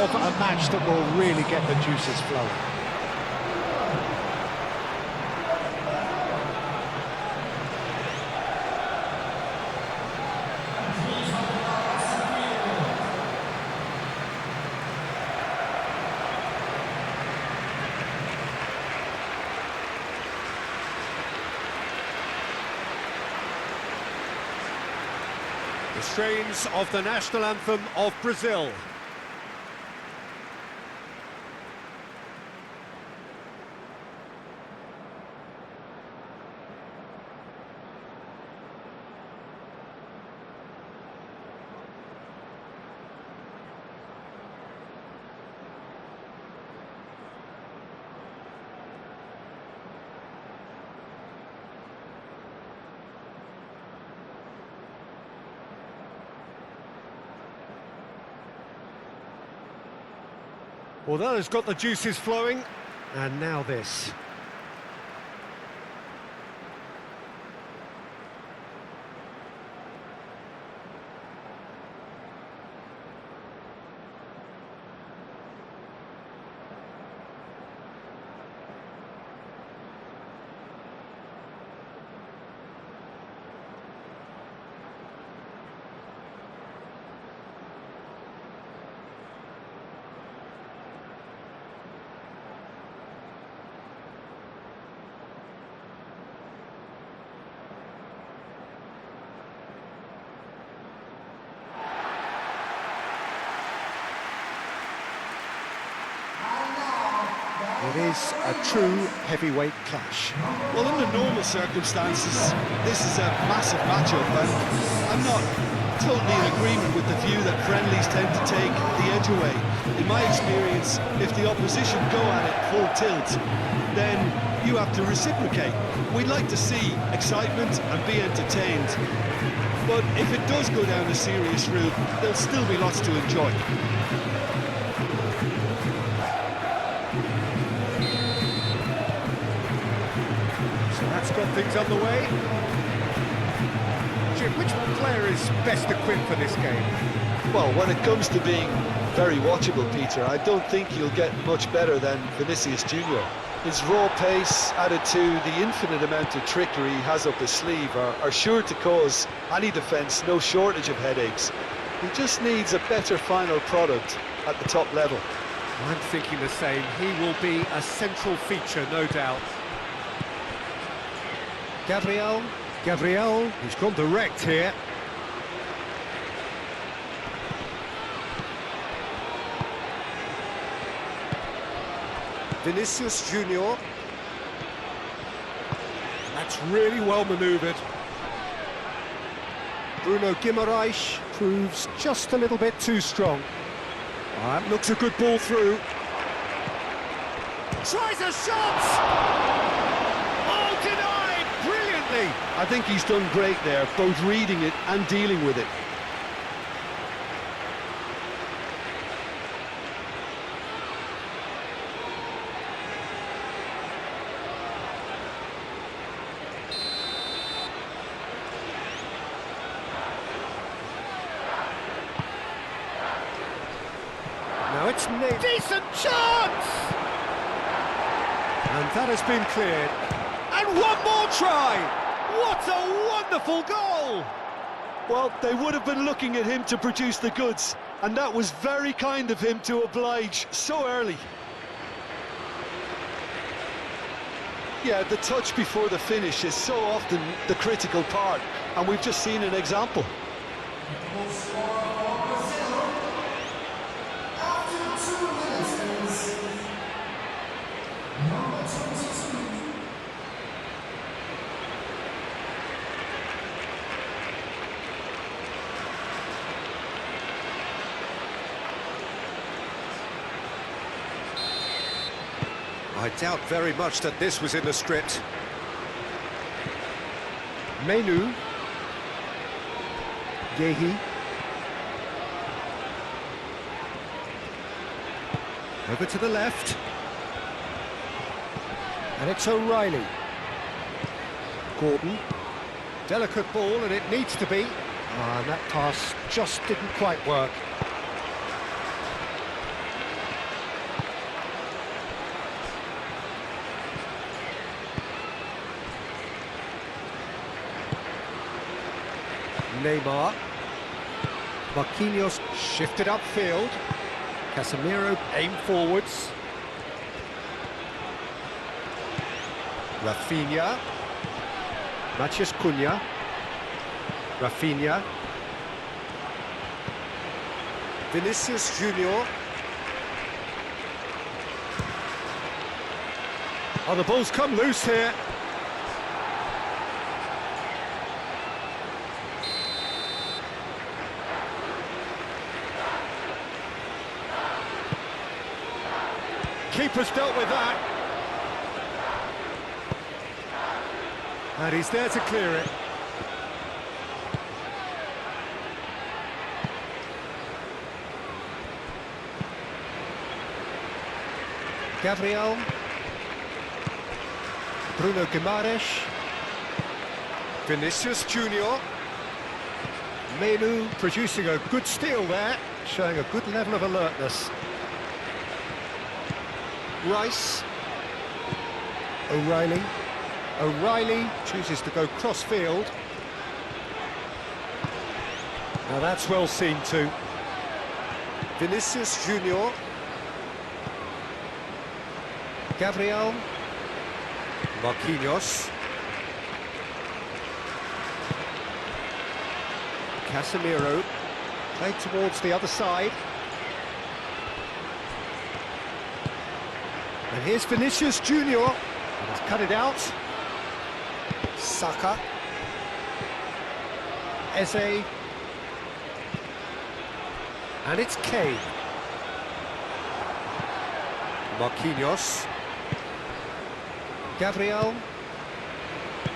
of a match that will really get the juices flowing. The strains of the national anthem of Brazil. Well, that has got the juices flowing, and now this. It is a true heavyweight clash. Well, under normal circumstances, this is a massive matchup, and I'm not totally in agreement with the view that friendlies tend to take the edge away. In my experience, if the opposition go at it full tilt, then you have to reciprocate. We'd like to see excitement and be entertained, but if it does go down a serious route, there'll still be lots to enjoy. That's got things underway. Jim, which player is best equipped for this game? Well, when it comes to being very watchable, Peter, I don't think you'll get much better than Vinicius Junior. His raw pace, added to the infinite amount of trickery he has up his sleeve, are sure to cause any defence no shortage of headaches. He just needs a better final product at the top level. I'm thinking the same. He will be a central feature, no doubt. Gabriel, he's gone direct here. Vinicius Junior. That's really well manoeuvred. Bruno Guimaraes proves just a little bit too strong. That looks a good ball through. Tries a shot! I think he's done great there, both reading it and dealing with it. Now it's Nate. Decent chance! And that has been cleared. And one more try! What a wonderful goal! Well, they would have been looking at him to produce the goods, and that was very kind of him to oblige so early. Yeah, the touch before the finish is so often the critical part, and we've just seen an example. I doubt very much that this was in the script. Menu. Gehi. Over to the left. And it's O'Reilly. Gordon. Delicate ball, and it needs to be. And that pass just didn't quite work. Neymar. Marquinhos shifted upfield. Casemiro aimed forwards. Rafinha. Matheus Cunha. Rafinha. Vinicius Junior. Oh, the ball's come loose here. Keeper's dealt with that. And he's there to clear it. Gabriel. Bruno Guimaraes. Vinicius Junior. Menu producing a good steal there, showing a good level of alertness. Rice. O'Reilly. O'Reilly chooses to go cross-field. Now that's well seen too. Vinicius Junior. Gabriel. Marquinhos. Casemiro. Played towards the other side. And here's Vinicius Junior. He's cut it out. Saka. Eze. And it's Kane. Marquinhos. Gabriel.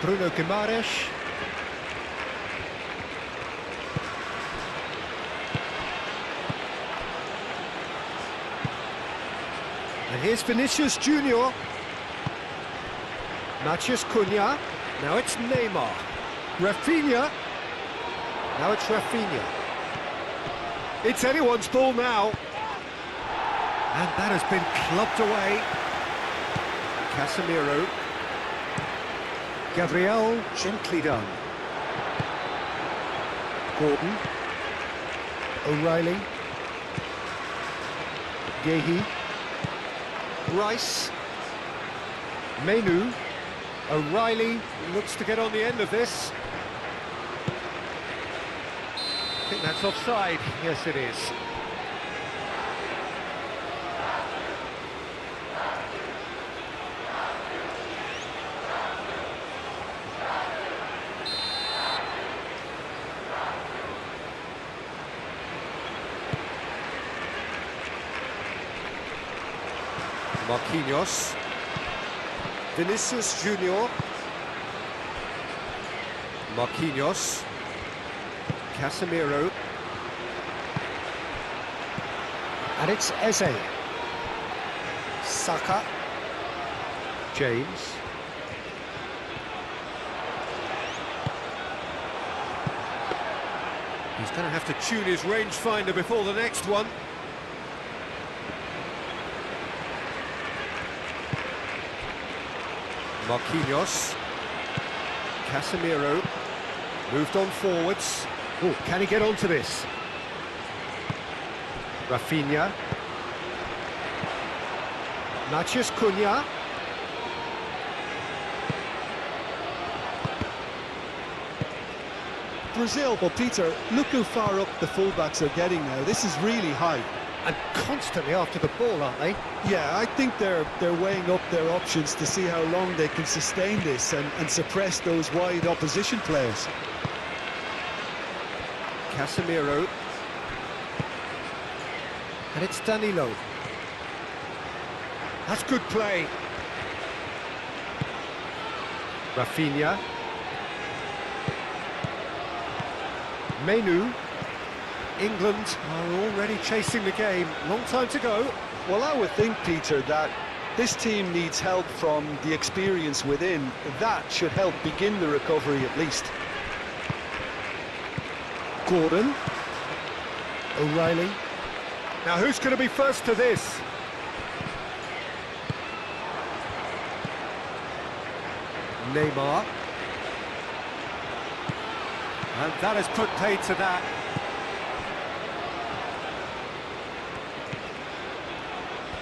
Bruno Guimaraes. And here's Vinicius Junior. Matheus Cunha. Now it's Neymar. Rafinha. Now it's Rafinha. It's anyone's ball now. And that has been clubbed away. Casemiro. Gabriel, gently done. Gordon. O'Reilly. Gehi. Rice. Menu. O'Reilly looks to get on the end of this. I think that's offside. Yes, it is. Marquinhos. Vinicius Junior. Marquinhos. Casemiro. And it's Eze. Saka. James. He's going to have to tune his rangefinder before the next one. Marquinhos. Casemiro. Moved on forwards. Oh, can he get onto this? Rafinha. Matheus Cunha. Brazil, but Peter, look how far up the fullbacks are getting now. This is really high. And constantly after the ball, aren't they? Yeah, I think they're weighing up their options to see how long they can sustain this and suppress those wide opposition players. Casemiro. And it's Danilo. That's good play. Rafinha. Menu. England are already chasing the game. Long time to go. Well, I would think, Peter, that this team needs help from the experience within. That should help begin the recovery at least. Gordon. O'Reilly. Now who's going to be first to this? Neymar. And that has put paid to that.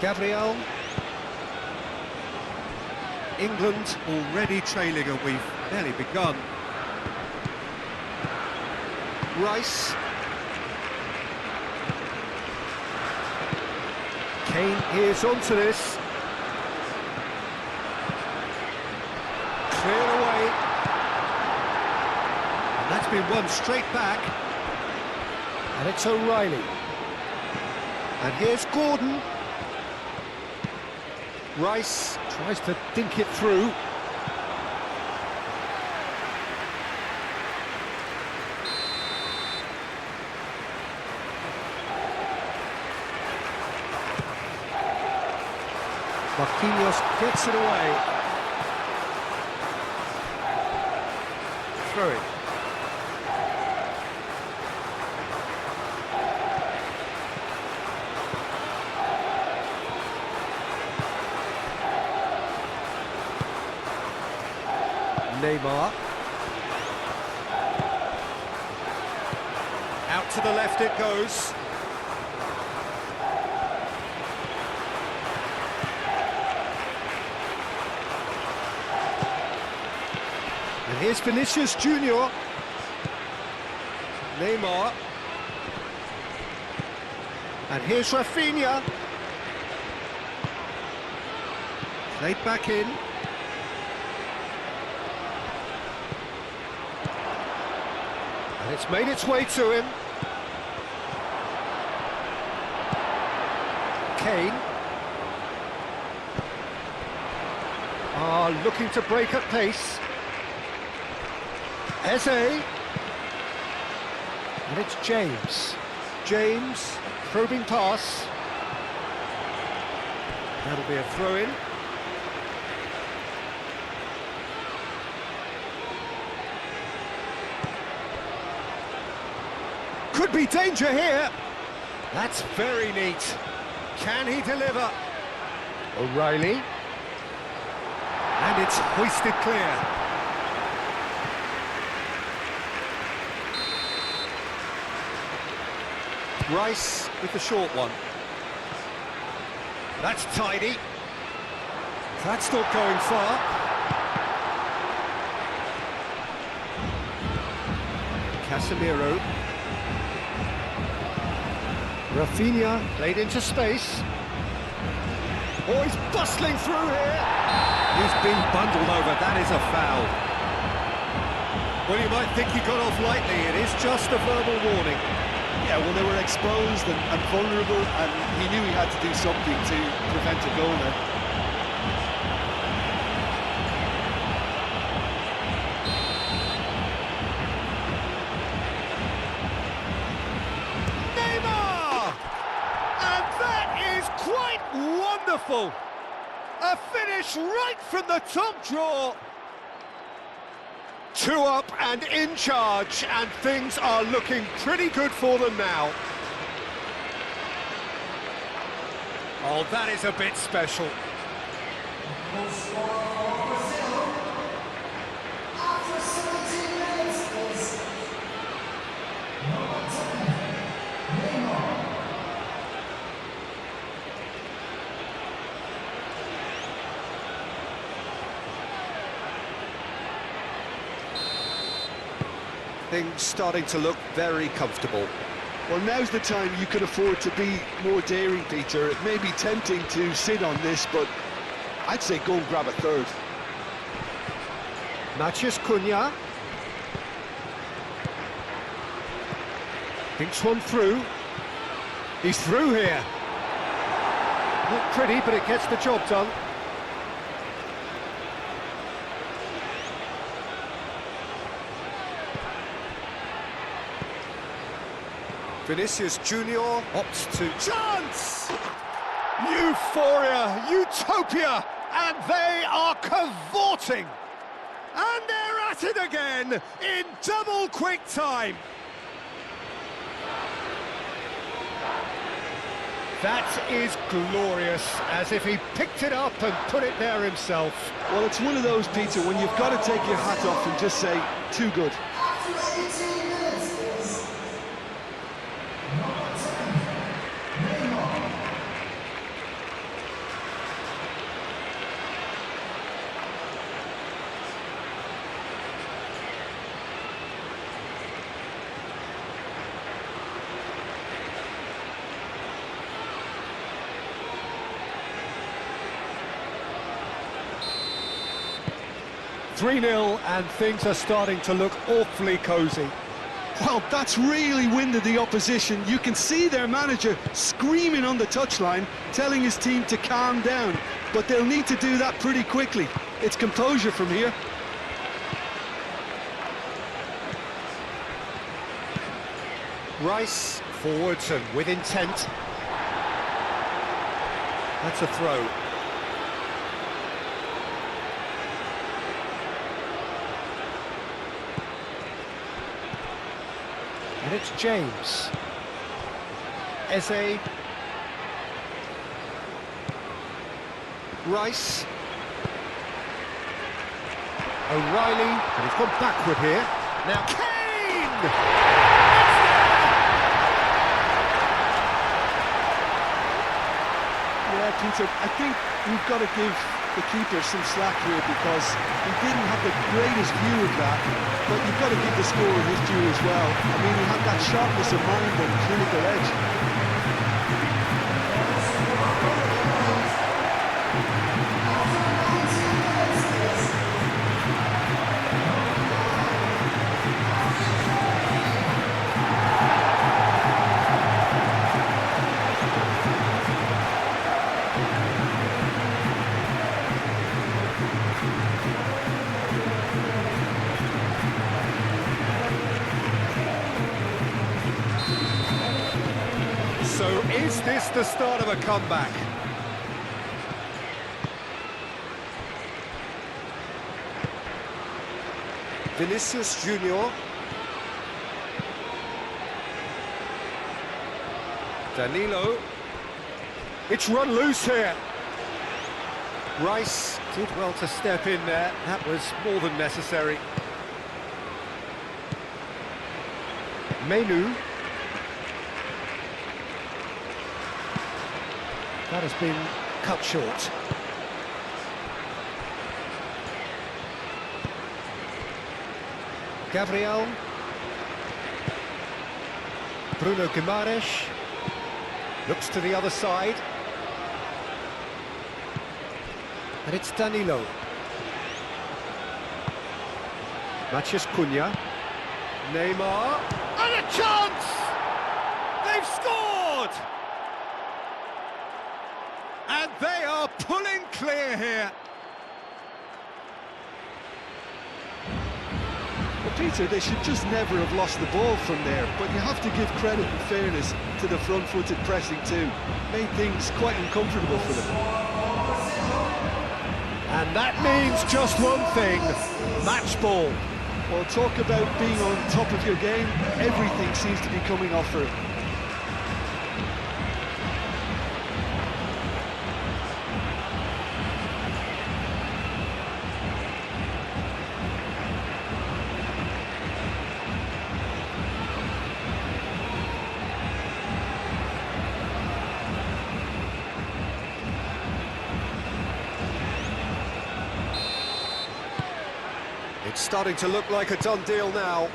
Gabriel. England already trailing and we've barely begun. Rice. Kane is onto this. Cleared away. And that's been won straight back. And it's O'Reilly. And here's Gordon. Rice tries to dink it through. Marquinhos gets it away. Throw it. Neymar. Out to the left it goes. And here's Vinicius Junior. Neymar. And here's Rafinha. Played back in. And it's made its way to him. Kane. Looking to break at pace. Eze. And it's James. James, probing pass. That'll be a throw-in. Could be danger here. That's very neat. Can he deliver? O'Reilly. And it's hoisted clear. Rice with the short one. That's tidy. That's not going far. Casemiro. Rafinha played into space. Oh, he's bustling through here. He's been bundled over. That is a foul. Well, you might think he got off lightly. It is just a verbal warning. Yeah, well, they were exposed and vulnerable, and he knew he had to do something to prevent a goal then. Neymar! And that is quite wonderful! A finish right from the top draw! 2 up and in charge, and things are looking pretty good for them now. Oh, that is a bit special. Things starting to look very comfortable. Well, now's the time you can afford to be more daring, Peter. It may be tempting to sit on this, but I'd say go and grab a third. Matheus Cunha. Thinks one through. He's through here. Not pretty, but it gets the job done. Vinicius Junior opts to chance! Euphoria, utopia, and they are cavorting! And they're at it again in double quick time! That is glorious, as if he picked it up and put it there himself. Well, it's one of those, Peter, when you've got to take your hat off and just say, too good. 3-0, and things are starting to look awfully cosy. Well, that's really winded the opposition. You can see their manager screaming on the touchline, telling his team to calm down. But they'll need to do that pretty quickly. It's composure from here. Rice forwards and with intent. That's a throw. And it's James. Eze. Rice. O'Reilly, and he's gone backward here. Now Kane! Yeah, Peter, I think we've got to give the keeper some slack here because he didn't have the greatest view of that, but you've got to give the scorer his due as well. I mean, he had that sharpness of mind and clinical edge. So is this the start of a comeback? Vinicius Junior. Danilo. It's run loose here. Rice did well to step in there. That was more than necessary. Menu. That has been cut short. Gabriel. Bruno Guimaraes. Looks to the other side. And it's Danilo. Matheus Cunha. Neymar. And a chance! They've scored! And they are pulling clear here. Well, Peter, they should just never have lost the ball from there, but you have to give credit and fairness to the front-footed pressing too. Made things quite uncomfortable for them. And that means just one thing, match ball. Well, talk about being on top of your game. Everything seems to be coming off for it. It's starting to look like a done deal now.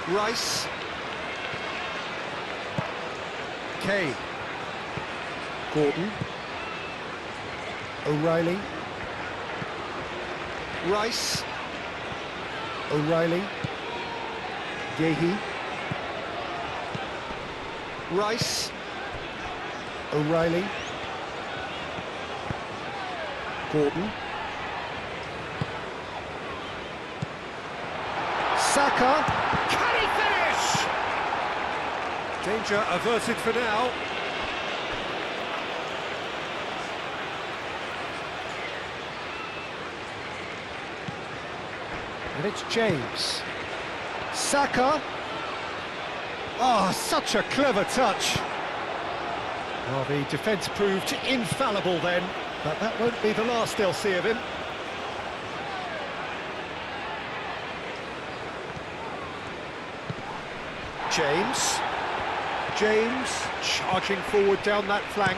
Rice. Kane. Gordon. O'Reilly. Rice. O'Reilly. Yehi. Rice. O'Reilly. Gordon. Saka. Can he finish? Danger averted for now. And it's James. Saka. Oh, such a clever touch. Well, the defence proved infallible then, but that won't be the last they'll see of him. James. James charging forward down that flank.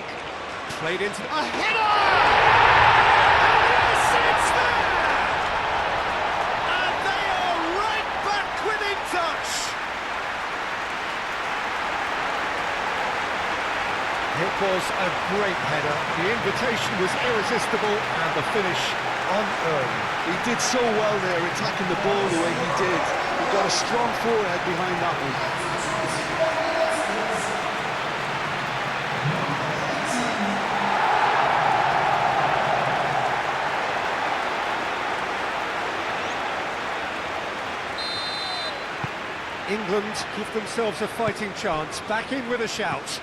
Played into a header! And yes, it's there! And they are right back within touch. It was a great header. The invitation was irresistible and the finish unearned. He did so well there, attacking the ball the way he did. He got a strong forehead behind that one. England give themselves a fighting chance, back in with a shout.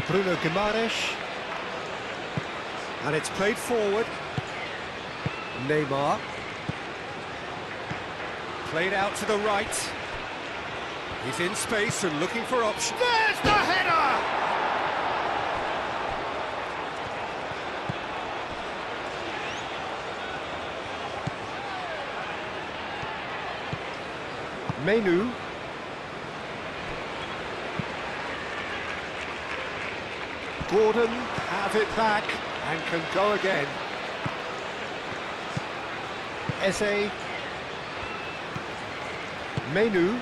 Bruno Guimaraes. And it's played forward. Neymar. Played out to the right. He's in space and looking for options. There's the header! Menu. Gordon have it back and can go again. Eze. Menu.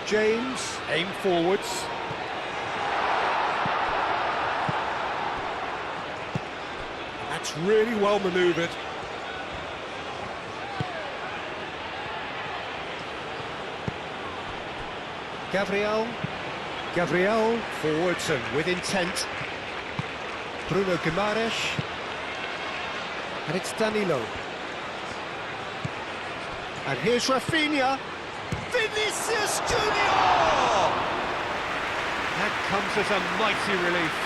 James, aim forwards. That's really well manoeuvred. Gabriel, forwards and with intent. Bruno Guimaraes. And it's Danilo. And here's Rafinha. Vinicius Junior! That comes as a mighty relief.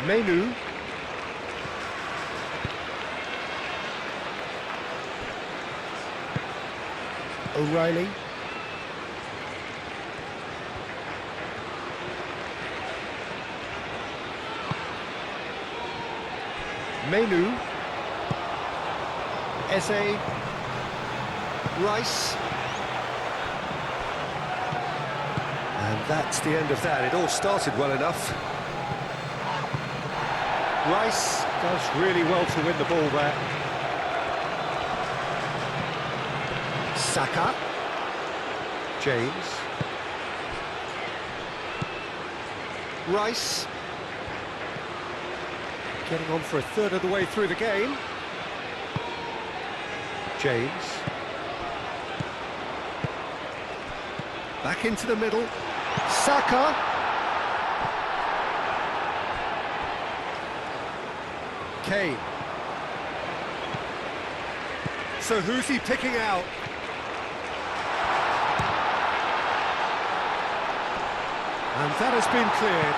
Menu. O'Reilly. Menu. Eze. Rice. And that's the end of that. It all started well enough. Rice does really well to win the ball there. Saka. James. Rice. Getting on for a third of the way through the game. James. Back into the middle. Saka. Kane. So who's he picking out? And that has been cleared.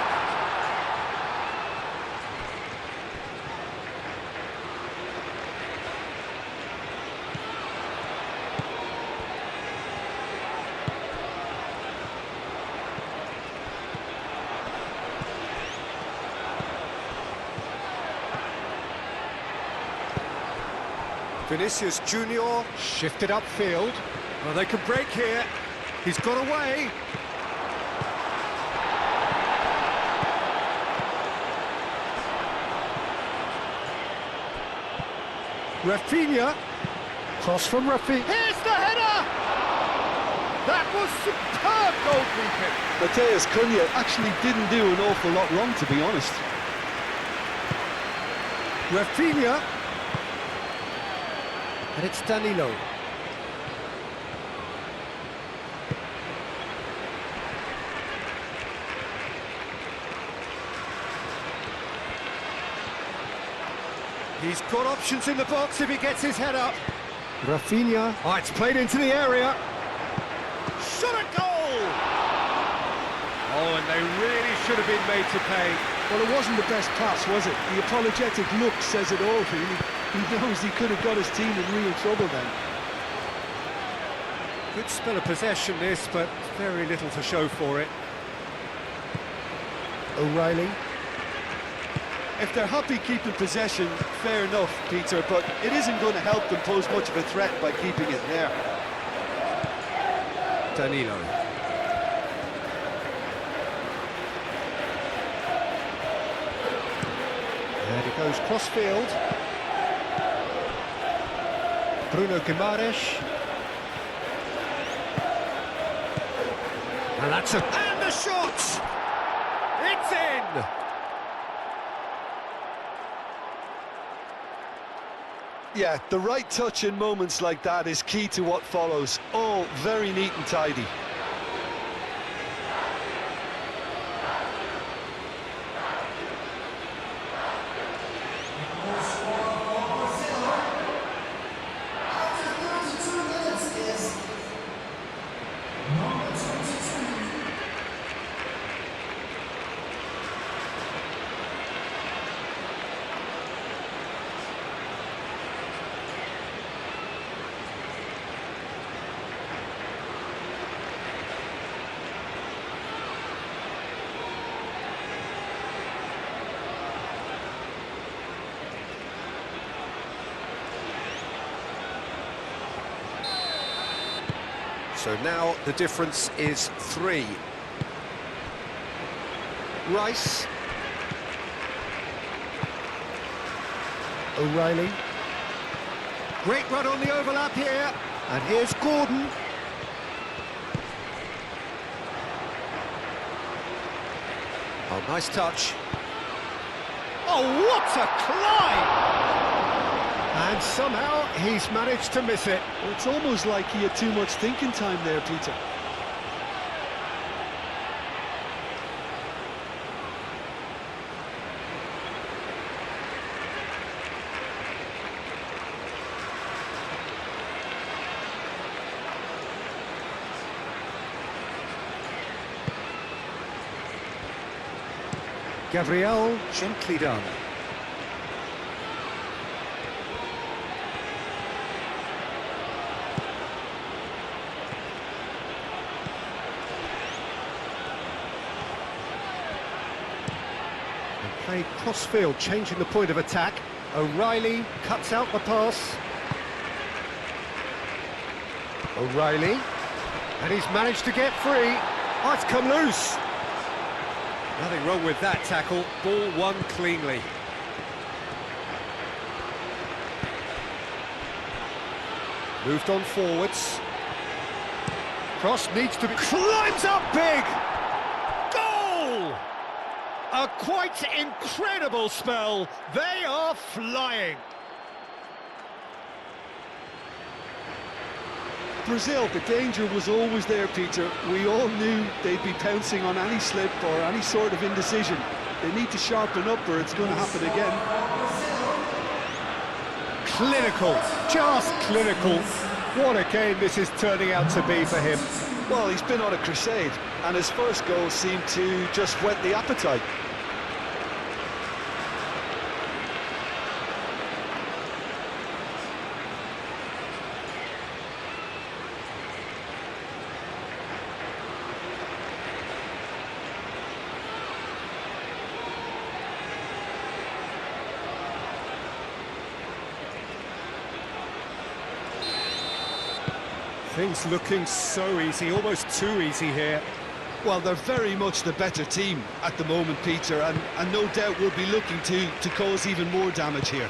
Vinicius Junior shifted upfield. Well, they can break here. He's got away. Rafinha. Cross from Rafinha. Here's the header! That was superb goalkeeping. Matheus Cunha actually didn't do an awful lot wrong, to be honest. Rafinha. And it's Danilo. He's got options in the box if he gets his head up. Rafinha. Oh, it's played into the area. Shot a goal! Oh, and they really should have been made to pay. Well, it wasn't the best pass, was it? The apologetic look says it all, really. He knows he could have got his team in real trouble then. Good spell of possession this, but very little to show for it. O'Reilly. If they're happy keeping possession, fair enough, Peter, but it isn't going to help them pose much of a threat by keeping it there. Danilo. And it goes cross-field. Bruno Guimaraes. And that's a... And the shot! It's in! Yeah, the right touch in moments like that is key to what follows. All very neat and tidy. So now the difference is 3. Rice. O'Reilly. Great run on the overlap here. And here's Gordon. Oh, nice touch. Oh, what a climb! And somehow he's managed to miss it. Well, it's almost like he had too much thinking time there, Peter. Gabriel. Gently done. Played cross-field, changing the point of attack. O'Reilly cuts out the pass. O'Reilly. And he's managed to get free. Oh, it's come loose. Nothing wrong with that tackle. Ball won cleanly. Moved on forwards. Cross needs to be... Climbs up big! Goal! A quite incredible spell. They are flying. Brazil, the danger was always there, Peter. We all knew they'd be pouncing on any slip or any sort of indecision. They need to sharpen up or it's going to happen again. Clinical, just clinical. What a game this is turning out to be for him. Well, he's been on a crusade, and his first goal seemed to just whet the appetite. Things looking so easy, almost too easy here. Well, they're very much the better team at the moment, Peter, and no doubt will be looking to cause even more damage here.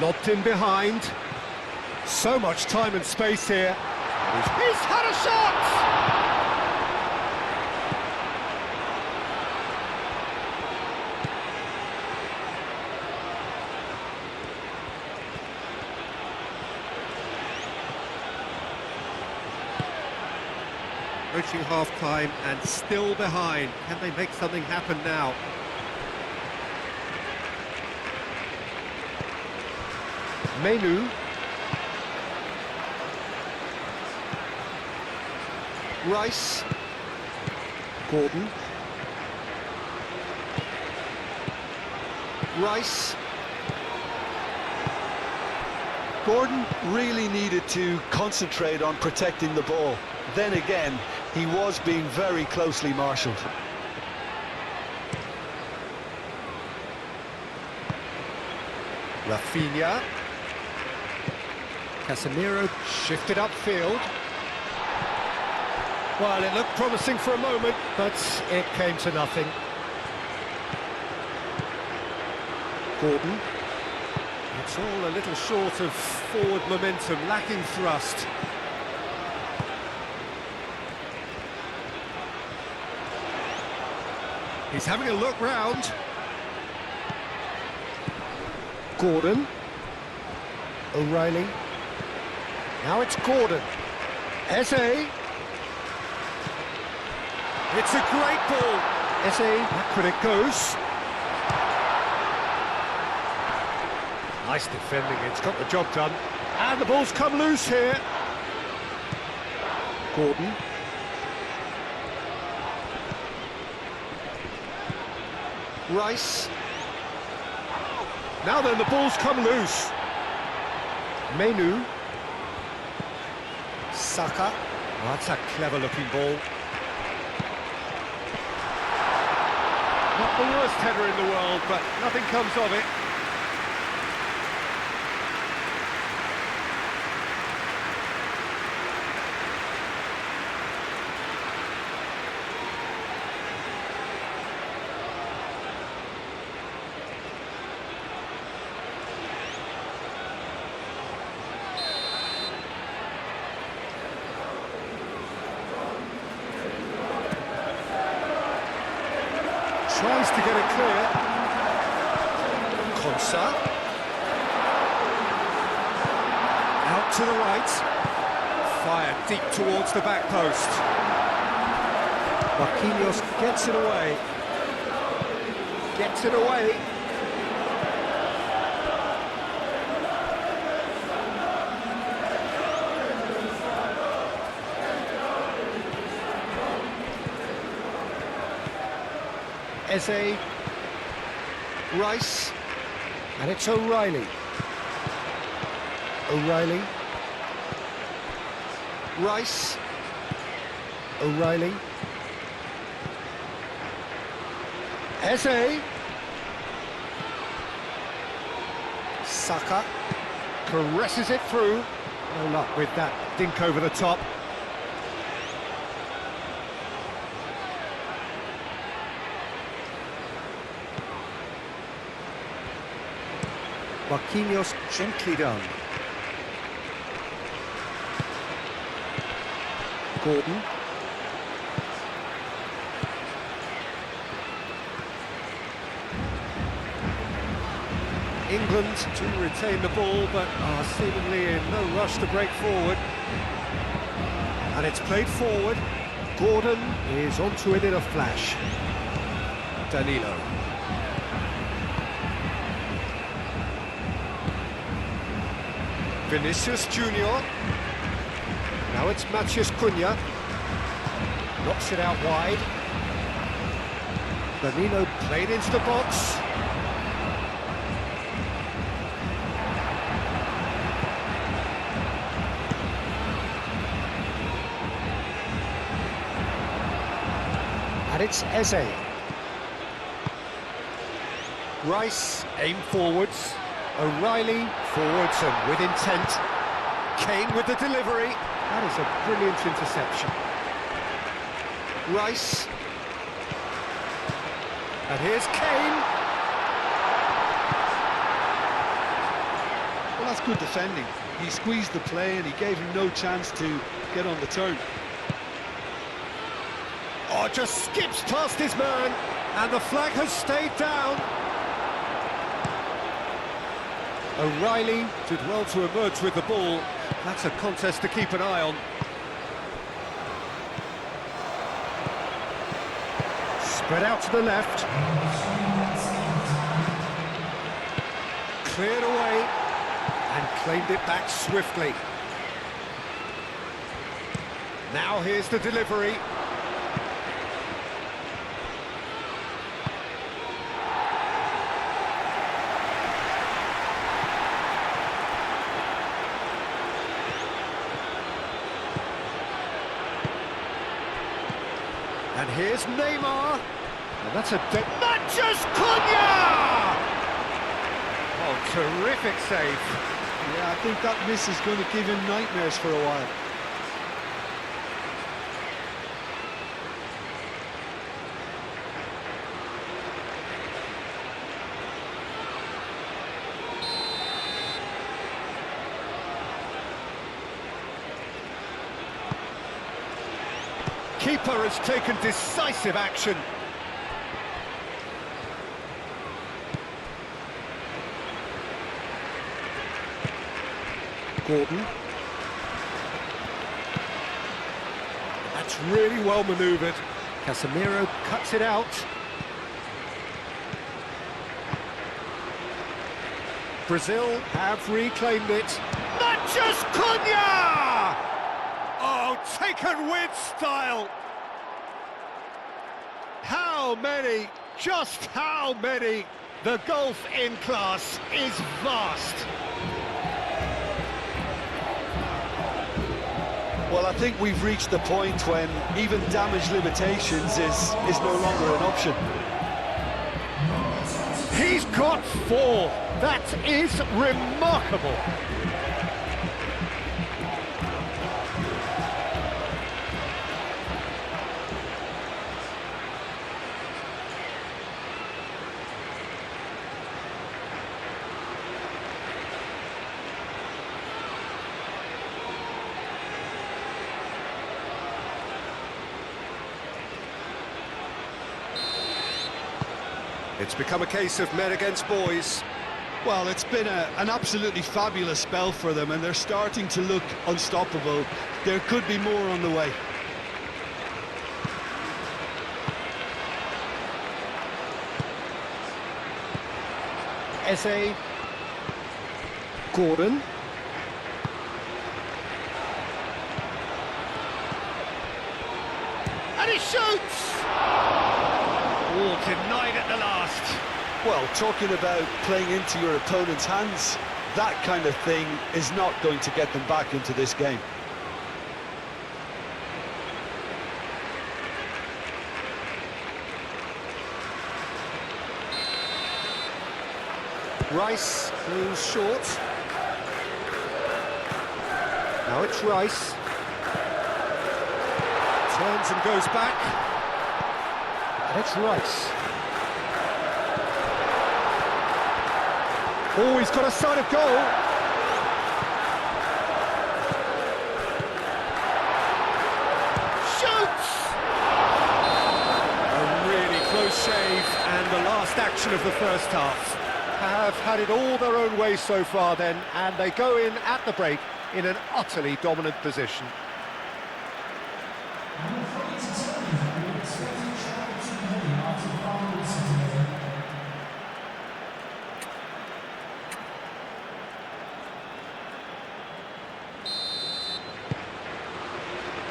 Lobbed in behind. So much time and space here. He's had a shot! Approaching half-time and still behind. Can they make something happen now? Menu. Rice. Gordon. Rice. Gordon really needed to concentrate on protecting the ball. Then again, he was being very closely marshalled. Rafinha. Casemiro shifted upfield. Well, it looked promising for a moment, but it came to nothing. Gordon. It's all a little short of forward momentum, lacking thrust. He's having a look round. Gordon. O'Reilly. Now it's Gordon. Eze. It's a great ball. Eze, back when it goes. Nice defending, it's got the job done. And the ball's come loose here. Gordon. Rice. Now then, the ball's come loose. Menu. Saka. Oh, that's a clever-looking ball. Not the worst header in the world, but nothing comes of it. Tries to get it clear. Konsa. Out to the right. Fired deep towards the back post. Marquinhos gets it away. Gets it away. Eze. Rice. And it's O'Reilly. O'Reilly. Rice. O'Reilly. Eze. Saka. Caresses it through. No luck with that dink over the top. Marquinhos gently done. Gordon. England to retain the ball, but are seemingly in no rush to break forward. And it's played forward. Gordon is onto it in a flash. Danilo. Vinicius Junior. Now it's Matheus Cunha. Knocks it out wide. Danilo Played into the box. and it's Eze. Rice, aim forwards. O'Reilly, forwards and with intent. Kane with the delivery. That is a brilliant interception. Rice. And here's Kane. Well, that's good defending. He squeezed the play and he gave him no chance to get on the turn. Oh, just skips past his man. And the flag has stayed down. O'Reilly did well to emerge with the ball. That's a contest to keep an eye on. Spread out to the left. Cleared away and claimed it back swiftly. Now here's the delivery. And here's Neymar. And that's a Matheus Cunha! Oh, terrific save. Yeah, I think that miss is going to give him nightmares for a while. Keeper has taken decisive action. Gordon. That's really well manoeuvred. Casemiro cuts it out. Brazil have reclaimed it. Manchester Cunha! Oh, taken with style. How many? Just how many? The gulf in class is vast. Well, I think we've reached the point when even damage limitations is no longer an option. He's got 4. That is remarkable. It's become a case of men against boys. Well, it's been an absolutely fabulous spell for them, and they're starting to look unstoppable. There could be more on the way. Eze. Gordon. And he shoots! Oh, denied at the last. Well, talking about playing into your opponent's hands, that kind of thing is not going to get them back into this game. Rice goes short. Now it's Rice. Turns and goes back. And it's Rice. Oh, he's got a sight of goal. Shoots! A really close shave, and the last action of the first half. Have had it all their own way so far then, and they go in at the break in an utterly dominant position.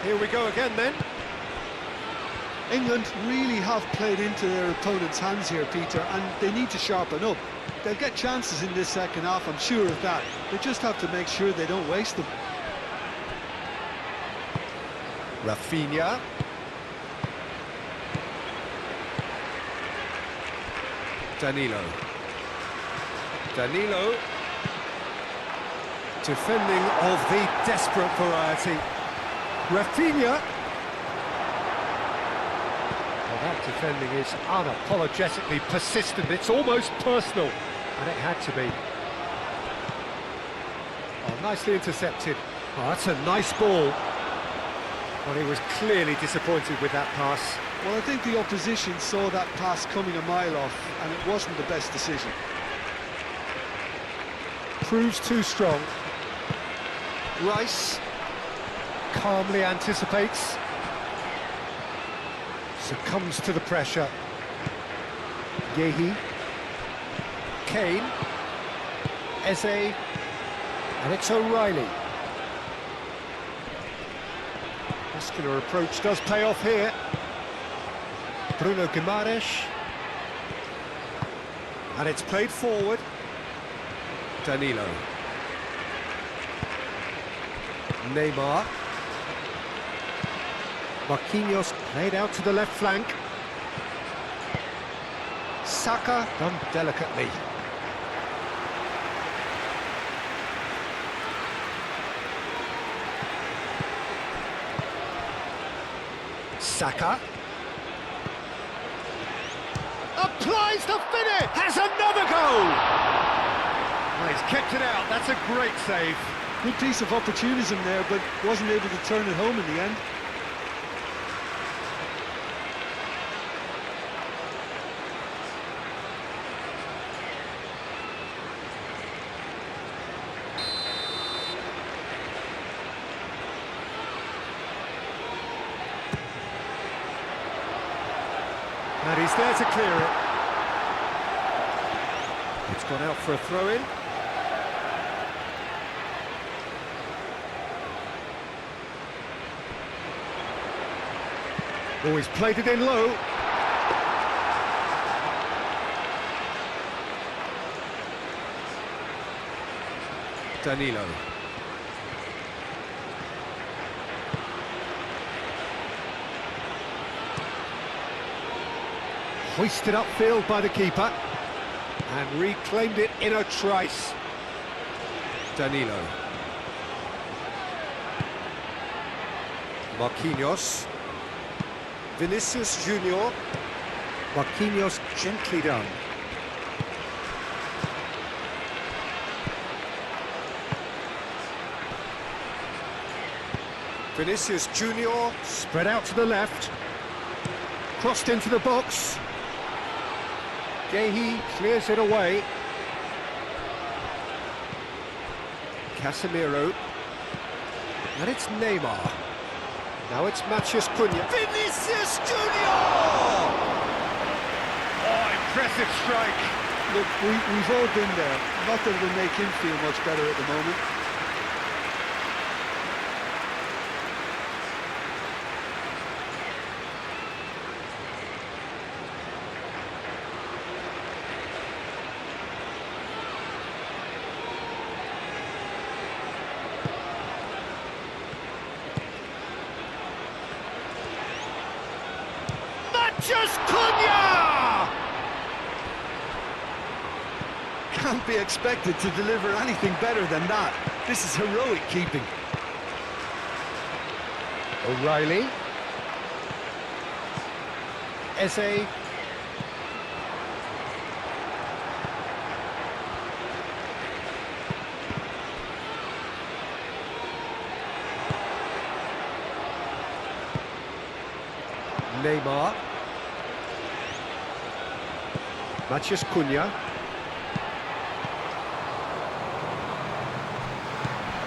Here we go again then. England really have played into their opponent's hands here, Peter, and they need to sharpen up. They'll get chances in this second half, I'm sure of that. They just have to make sure they don't waste them. Rafinha. Danilo. Danilo. Defending of the desperate variety. Rafinha. Well, that defending is unapologetically persistent. It's almost personal, and it had to be. Oh, nicely intercepted. Oh, that's a nice ball. Well, he was clearly disappointed with that pass. Well, I think the opposition saw that pass coming a mile off, and it wasn't the best decision. Proves too strong. Rice. Calmly anticipates. Succumbs to the pressure. Yehi. Kane. Eze. And it's O'Reilly. Muscular approach does pay off here. Bruno Guimaraes. And it's played forward. Danilo. Neymar. Marquinhos played out to the left flank. Saka done delicately. Saka. Applies the finish! Has another goal! Well, he's kept it out, that's a great save. Good piece of opportunism there, but wasn't able to turn it home in the end. And he's there to clear it. It's gone out for a throw-in. Oh, he's played it in low. Danilo. Hoisted upfield by the keeper. And reclaimed it in a trice. Danilo. Marquinhos. Vinicius Junior. Marquinhos gently done. Vinicius Junior. Spread out to the left. Crossed into the box. Gehi clears it away. Casemiro. And it's Neymar. Now it's Matheus Cunha. Vinicius Junior! Oh, impressive strike. Look, we've all been there. Not that it'll make him feel much better at the moment. Matheus Cunha! Can't be expected to deliver anything better than that. This is heroic keeping. O'Reilly. Eze. Neymar. Matheus Cunha.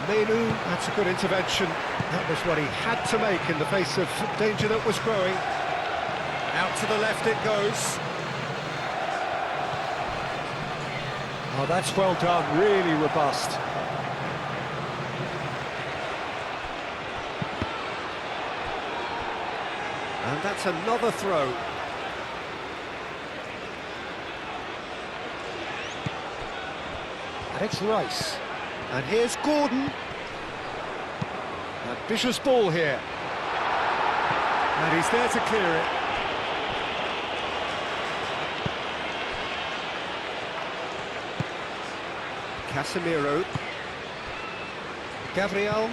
Menu, that's a good intervention. That was what he had to make in the face of danger that was growing. Out to the left it goes. Oh, that's well done, really robust. And that's another throw. And it's Rice. And here's Gordon. Ambitious ball here. And he's there to clear it. Casemiro. Gabriel.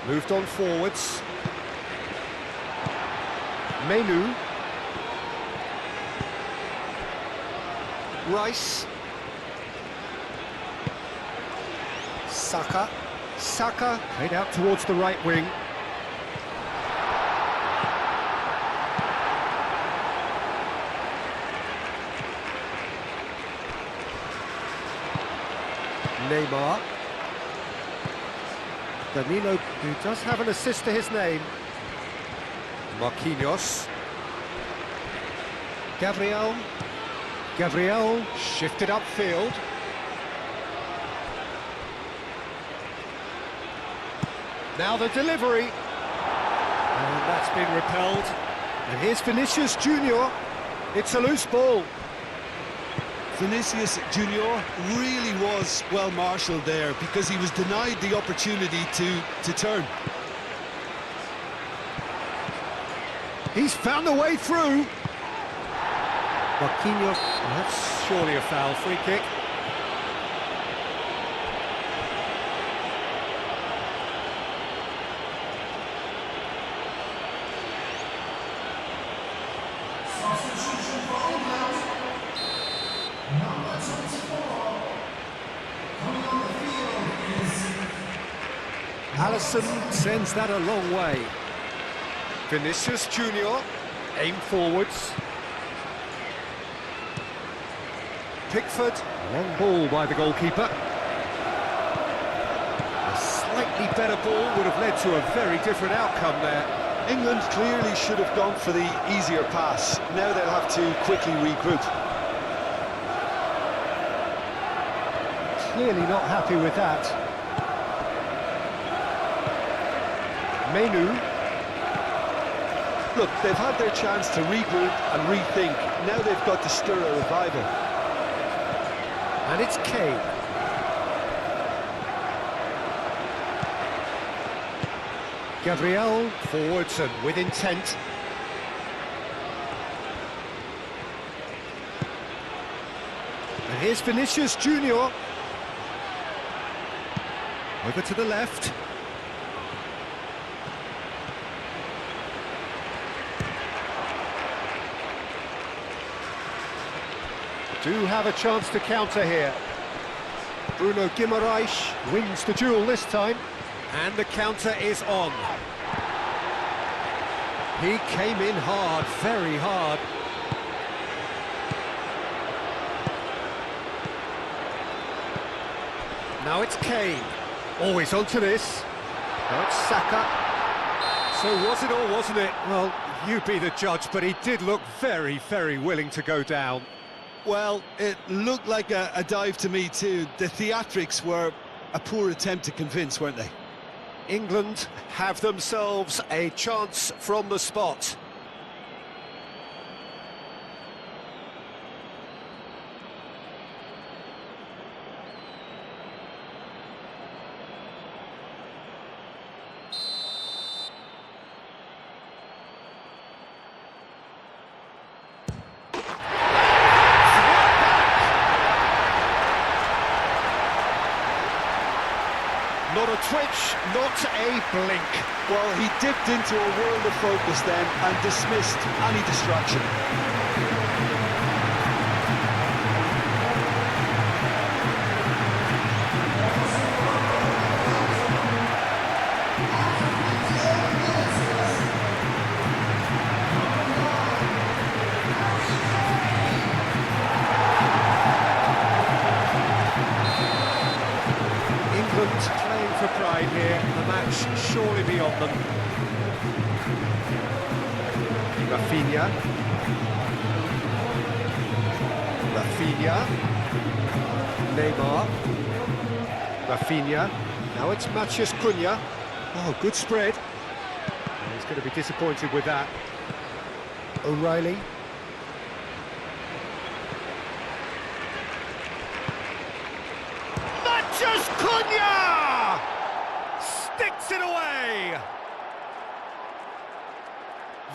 Moved on forwards. Menu. Rice. Saka. Saka played out towards the right wing. Neymar. Danilo, who does have an assist to his name. Marquinhos. Gabriel. Gabriel shifted upfield. Now the delivery. And that's been repelled. And here's Vinicius Junior. It's a loose ball. Vinicius Junior really was well marshalled there because he was denied the opportunity to turn. He's found a way through. Marquinhos. That's surely a foul. Free kick. Alisson sends that a long way. Vinicius Junior, aim forwards. Pickford, long ball by the goalkeeper. A slightly better ball would have led to a very different outcome there. England clearly should have gone for the easier pass. Now they'll have to quickly regroup. Clearly not happy with that. Menu. Look, they've had their chance to regroup and rethink. Now they've got to stir a revival. And it's Kane. Gabriel, forwards and with intent. And here's Vinicius Junior. Over to the left. Do have a chance to counter here. Bruno Guimaraes wins the duel this time. And the counter is on. He came in hard, very hard. Now it's Kane. Always onto this. Now it's Saka. So was it or wasn't it? Well, you be the judge, but he did look very, very willing to go down. Well, it looked like a dive to me too. The theatrics were a poor attempt to convince, weren't they? England have themselves a chance from the spot. Not a twitch, not a blink. Well, he dipped into a world of focus then and dismissed any distraction. Playing for pride here, the match surely beyond them. Rafinha. Neymar. Rafinha. Now it's Matheus Cunha. Oh, good spread. He's going to be disappointed with that. O'Reilly. Matheus Cunha! Sticks it away!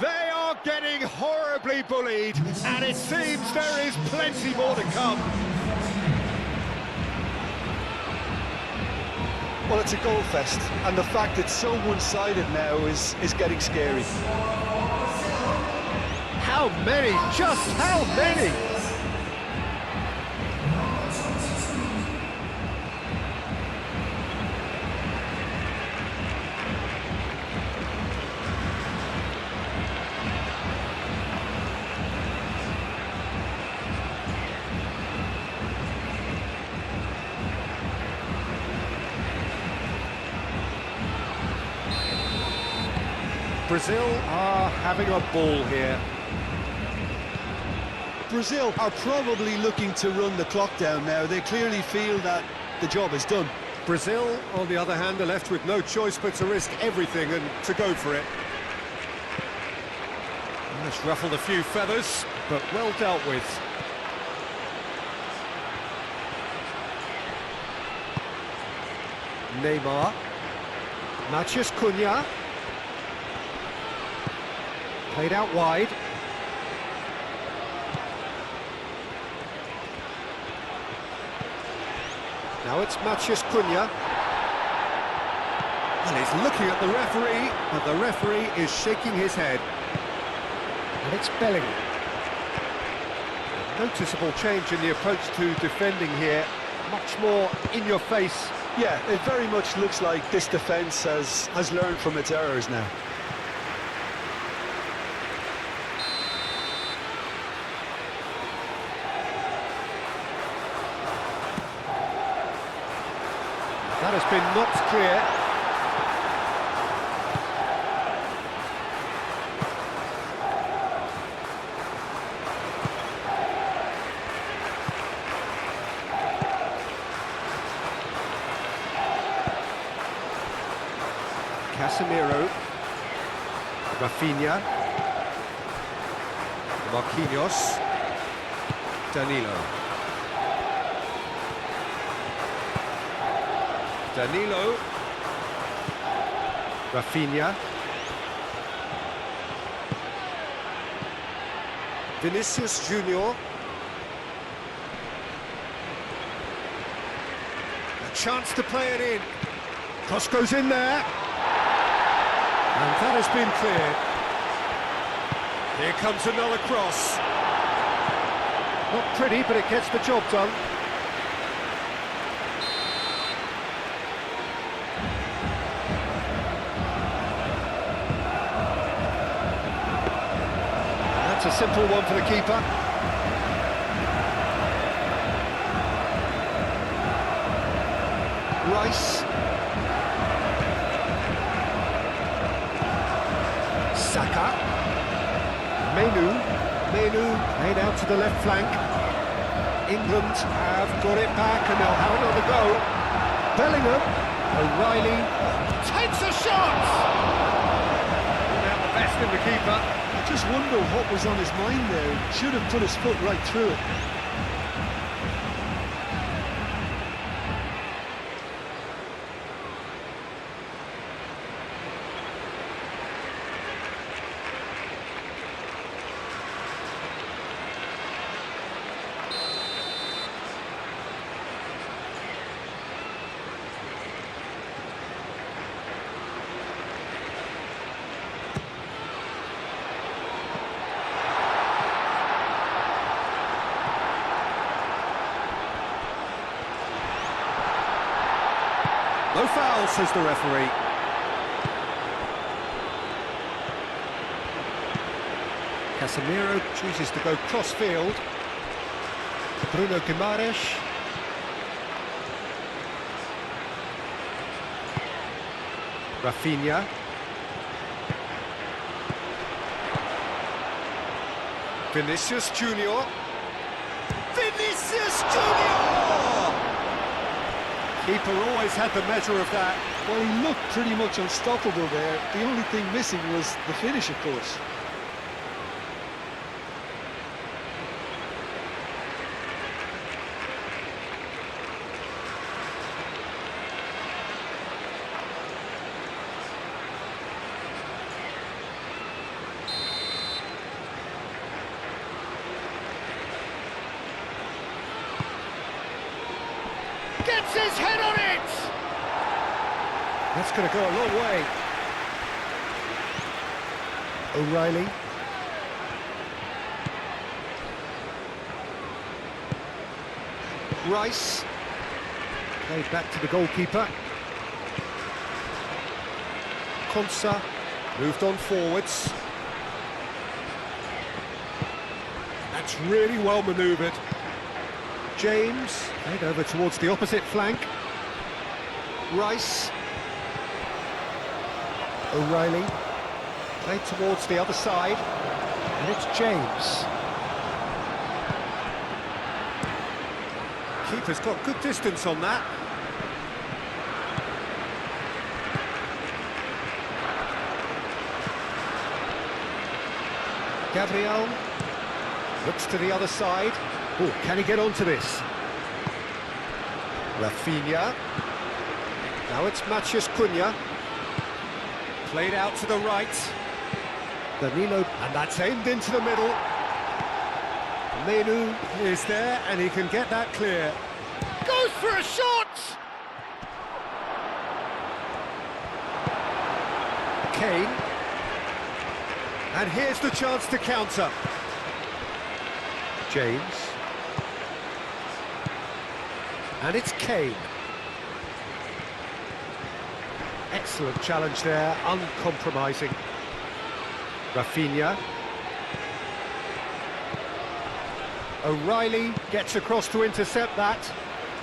They are getting horribly bullied, and it seems there is plenty more to come. Well, it's a goal fest, and the fact it's so one-sided now is getting scary. How many? Just how many? Brazil are having a ball here. Brazil are probably looking to run the clock down now. They clearly feel that the job is done. Brazil, on the other hand, are left with no choice but to risk everything and to go for it. It's ruffled a few feathers, but well dealt with. Neymar. Matheus Cunha. Played out wide. Now it's Matheus Cunha. And he's looking at the referee, but the referee is shaking his head. And it's Bellingham. Noticeable change in the approach to defending here. Much more in your face. Yeah, it very much looks like this defence has learned from its errors now. That has been knocked clear. Casemiro, Rafinha, Marquinhos, Danilo. Danilo, Rafinha, Vinicius Junior. A chance to play it in. Cross goes in there. And that has been cleared. Here comes another cross. Not pretty, but it gets the job done. That's a simple one for the keeper. Rice. Saka. Menu made out to the left flank. England have got it back and they'll have another go. Bellingham. O'Reilly takes a shot! Now the best in the keeper. I just wonder what was on his mind there. He should have put his foot right through it. No foul, says the referee. Casemiro chooses to go cross-field. Bruno Guimaraes. Rafinha. Vinicius Junior. Vinicius Junior! Keeper always had the measure of that. Well, he looked pretty much unstoppable there. The only thing missing was the finish, of course. Gets his head on it! That's going to go a long way. O'Reilly. Rice. Played back to the goalkeeper. Konsa moved on forwards. That's really well manoeuvred. James, played over towards the opposite flank. Rice. O'Reilly, played towards the other side. And it's James. Keeper's got good distance on that. Gabriel looks to the other side. Oh, can he get onto this? Rafinha. Now it's Matheus Cunha. Played out to the right. Danilo, and that's aimed into the middle. Menu is there, and he can get that clear. Goes for a shot! Kane. And here's the chance to counter. James. And it's Kane. Excellent challenge there, uncompromising. Rafinha. O'Reilly gets across to intercept that.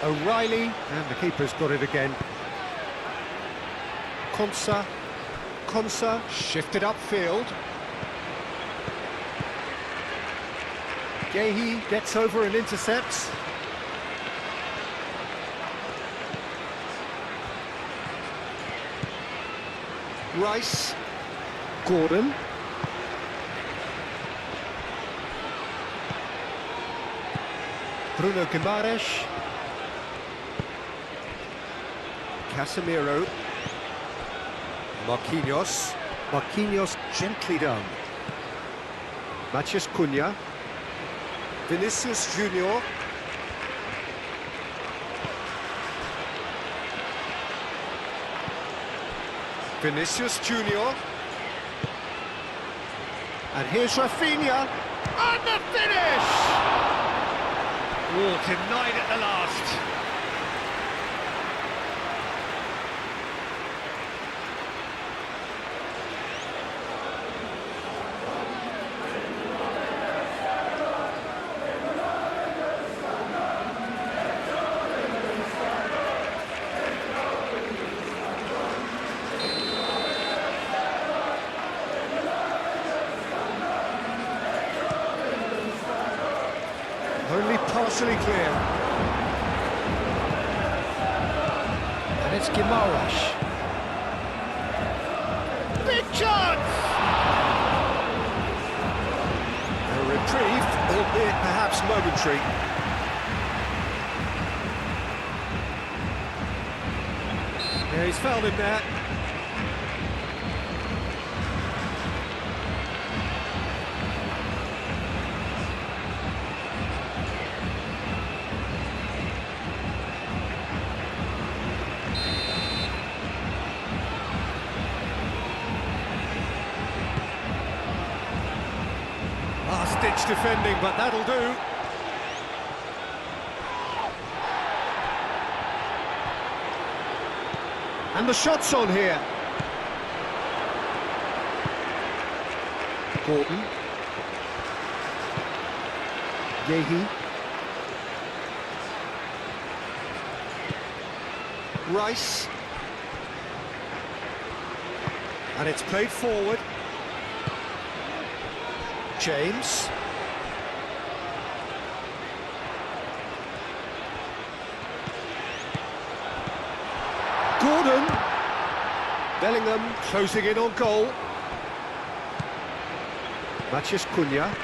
O'Reilly, and the keeper's got it again. Konsa shifted upfield. Gehi gets over and intercepts. Rice. Gordon. Bruno Guimaraes. Casemiro. Marquinhos gently done. Matheus Cunha. Vinicius Junior. Vinicius Junior. And here's Rafinha. And the finish! Oh, denied at the last. Only partially clear. And it's Guimaraes. Big chance! A reprieve, albeit perhaps momentary. Yeah, he's fouled him there. Last-ditch defending, but that'll do. And the shot's on here. Gordon. Gehi. Rice. And it's played forward. James. Gordon. Bellingham closing in on goal. Matheus Cunha.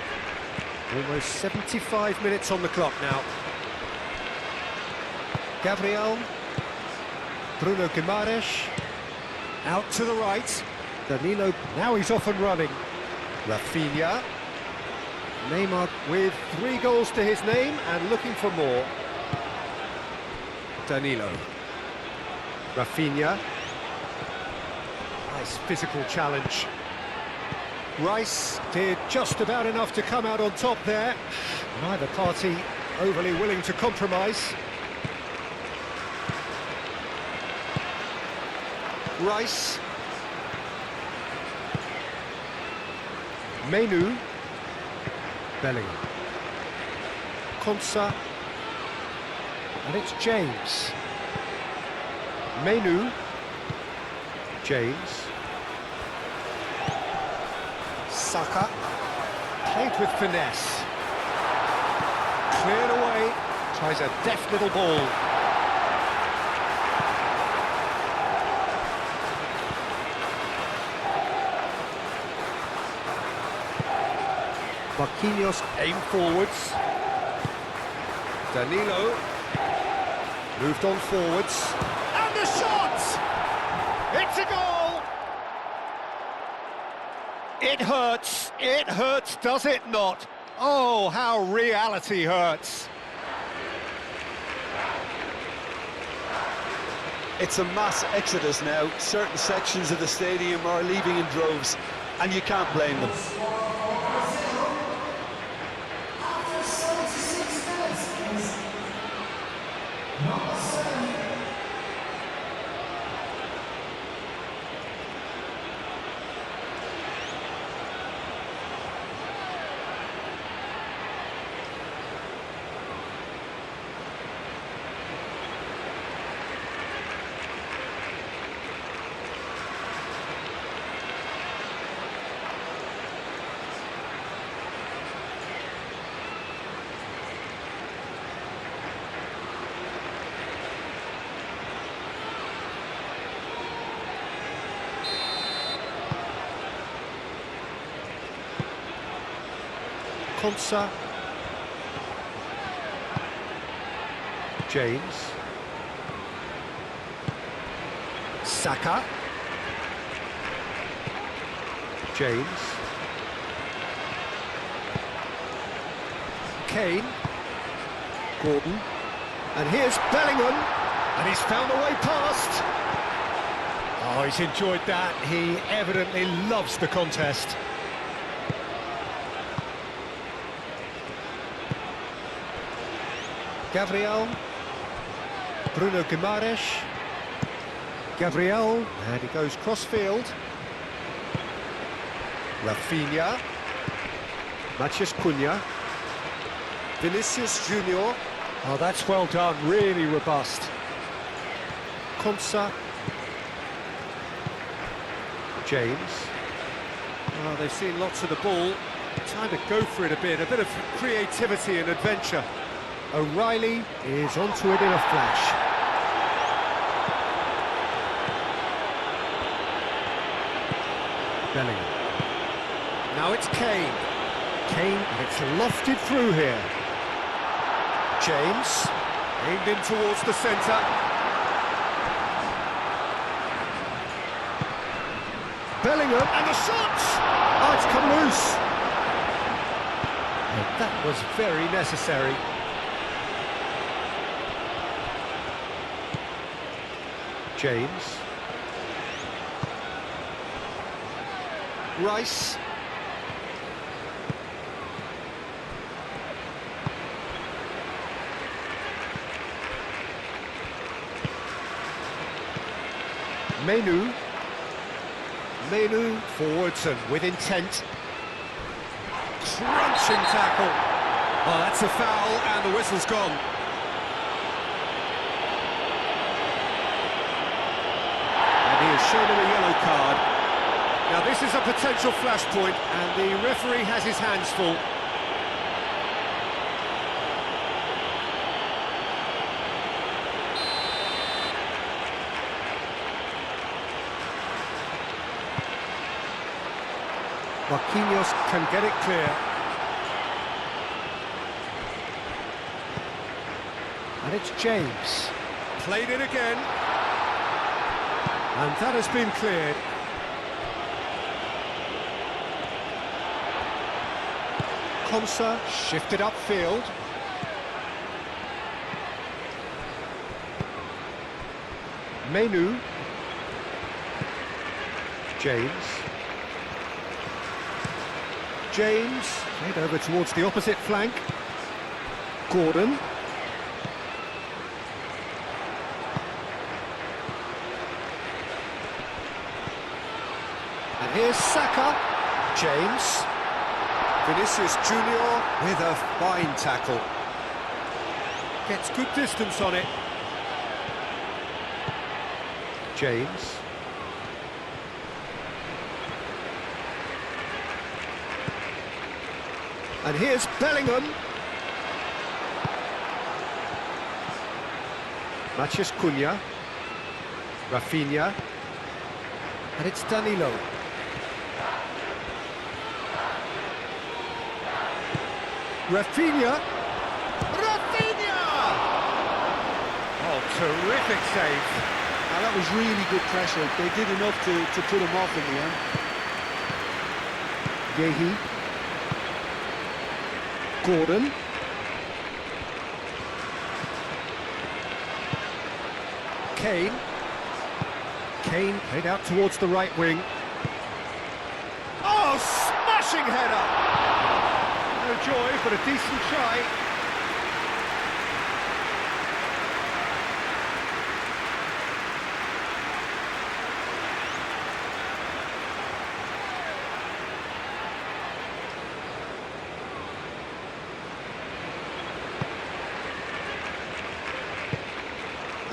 Almost 75 minutes on the clock now. Gabriel. Bruno Guimaraes. Out to the right. Danilo. Now he's off and running. Rafinha. Neymar with 3 goals to his name and looking for more. Danilo. Rafinha. Nice physical challenge. Rice did just about enough to come out on top there. Neither party overly willing to compromise. Rice. Menu. Bellingham. Konsa. And it's James. Menu. James. Saka. Played with finesse. Cleared away. Tries a deft little ball. Marquinhos aim forwards. Danilo moved on forwards. And the shot! It's a goal! It hurts, does it not? Oh, how reality hurts. It's a mass exodus now. Certain sections of the stadium are leaving in droves, and you can't blame them. Konsa. James. Saka. James. Kane. Gordon. And here's Bellingham. And he's found a way past. Oh, he's enjoyed that. He evidently loves the contest. Gabriel, Bruno Guimaraes, Gabriel, and he goes cross-field. Rafinha, Matheus Cunha, Vinicius Junior. Oh, that's well done, really robust. Konsa, James. Oh, they've seen lots of the ball. Time to go for it a bit of creativity and adventure. O'Reilly is onto it in a flash. Bellingham. Now it's Kane. Kane, and it's lofted through here. James, aimed in towards the centre. Bellingham, and the shot! Oh, it's come loose. And that was very necessary. James. Rice. Menu forwards and with intent. Crunching tackle. Oh, that's a foul and the whistle's gone. And he has shown him a yellow card. Now this is a potential flashpoint and the referee has his hands full. Marquinhos can get it clear. And it's James. Played it again. And that has been cleared. Konsa shifted upfield. Menu. James. James, played over towards the opposite flank. Gordon. And here's Saka. James. Vinicius Junior with a fine tackle. Gets good distance on it. James. And here's Bellingham. Matheus Cunha. Rafinha. And it's Danilo. Rafinha. Rafinha! Oh, terrific save. Now that was really good pressure. They did enough to put him off in the end. Yehi. Gordon. Kane. Kane played out towards the right wing. Oh, smashing header! No joy, but a decent try.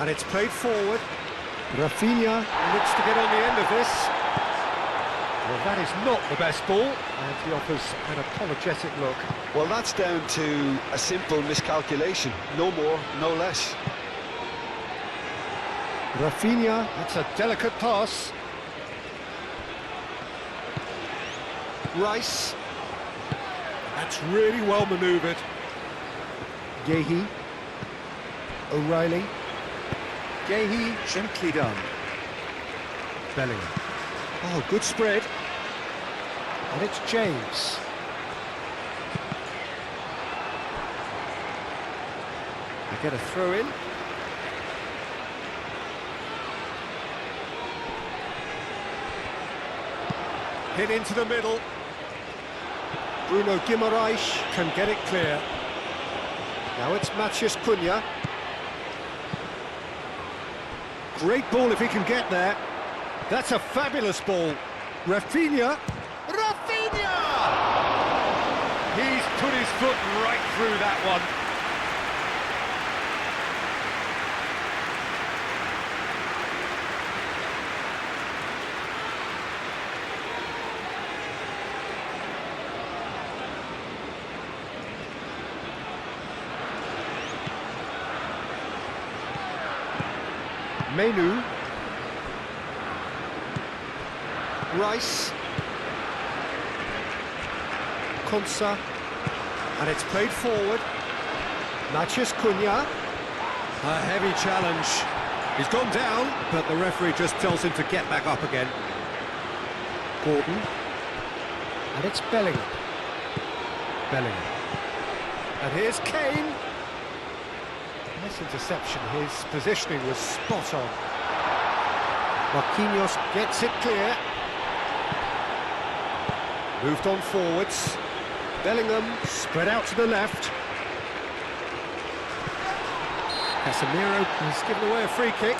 And it's played forward. Rafinha looks to get on the end of this. Well, that is not the best ball, and he offers an apologetic look. Well, that's down to a simple miscalculation. No more, no less. Rafinha, that's a delicate pass. Rice. That's really well manoeuvred. Gehi. O'Reilly. Gehi, gently done. Bellingham. Oh, good spread. And it's James. They get a throw in. Hit into the middle. Bruno Guimaraes can get it clear. Now it's Matheus Cunha. Great ball if he can get there. That's a fabulous ball. Rafinha. Rafinha! He's put his foot right through that one. Menu. Rice. Konsa. And it's played forward. Matheus Cunha. A heavy challenge. He's gone down, but the referee just tells him to get back up again. Gordon. And it's Bellingham. Bellingham. And here's Kane. Nice interception, his positioning was spot on. Marquinhos gets it clear. Moved on forwards. Bellingham spread out to the left. Casemiro has given away a free kick.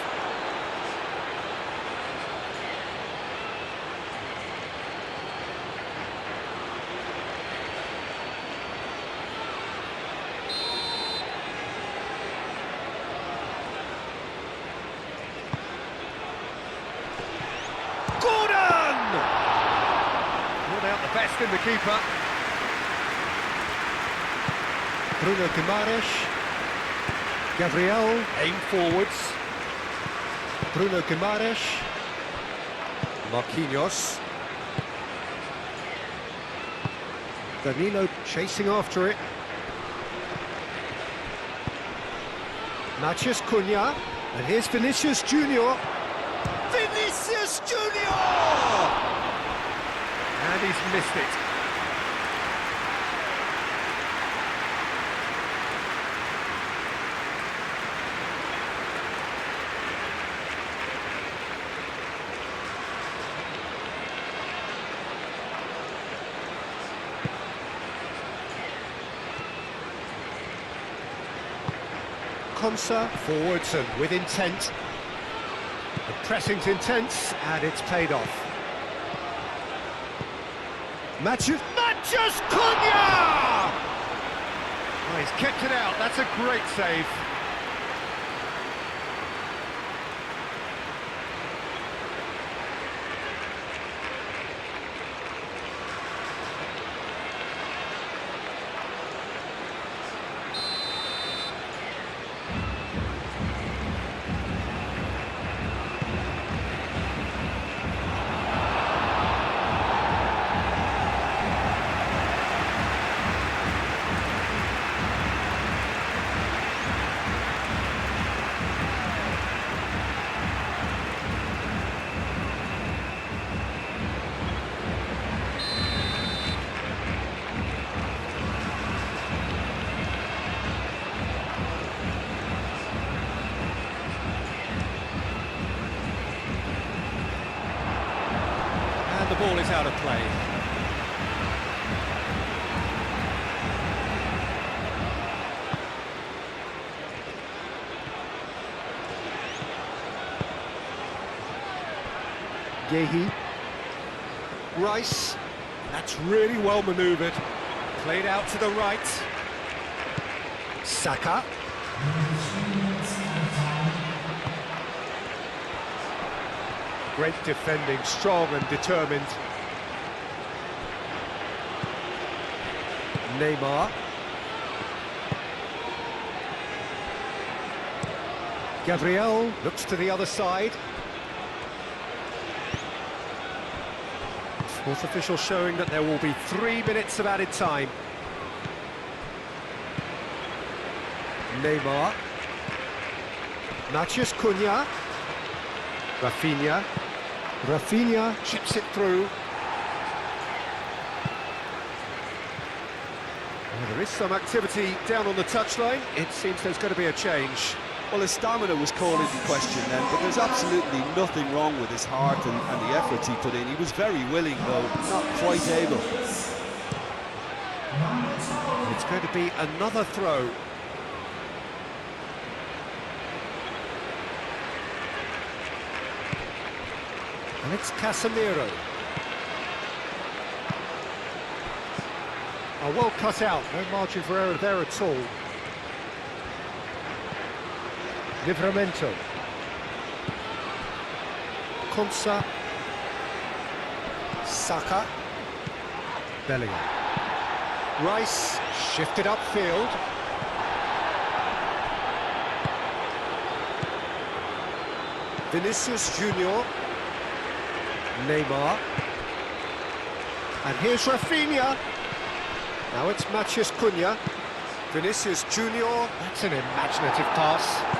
Best in the keeper. Bruno Guimaraes. Gabriel, aim forwards. Bruno Guimaraes. Marquinhos. Danilo chasing after it. Matheus Cunha. And here's Vinicius Junior. Vinicius Junior! And he's missed it. Konsa forwards and with intent. The pressing's intense and it's paid off. Matheus Cunha! Oh, he's kept it out, that's a great save. The ball is out of play. Gehi. Rice. That's really well manoeuvred. Played out to the right. Saka. Great defending, strong and determined. Neymar. Gabriel looks to the other side. Fourth official showing that there will be 3 minutes of added time. Neymar. Matheus Cunha. Rafinha. Rafinha chips it through. Well, there is some activity down on the touchline. It seems there's going to be a change. Well, his stamina was called into question then, but there's absolutely nothing wrong with his heart and the efforts he put in. He was very willing, though not quite able. It's going to be another throw. And it's Casemiro. Oh, well cut out, no margin for error there at all. Livramento. Konsa. Saka. Bellingham. Rice shifted upfield. Vinicius Junior. Neymar. And here's Rafinha. Now it's Matheus Cunha. Vinicius Junior. That's an imaginative pass.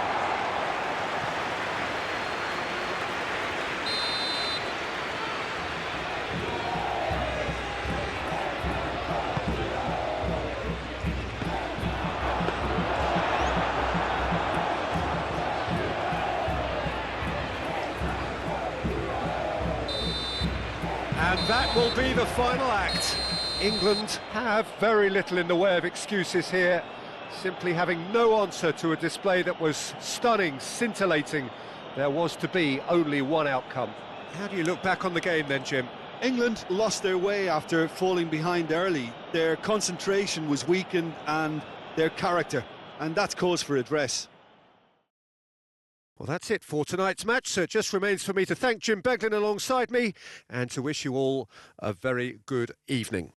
And that will be the final act. England have very little in the way of excuses here, simply having no answer to a display that was stunning, scintillating. There was to be only one outcome. How do you look back on the game then, Jim? England lost their way after falling behind early. Their concentration was weakened and their character, and that's cause for address. Well, that's it for tonight's match, so it just remains for me to thank Jim Beglin alongside me and to wish you all a very good evening.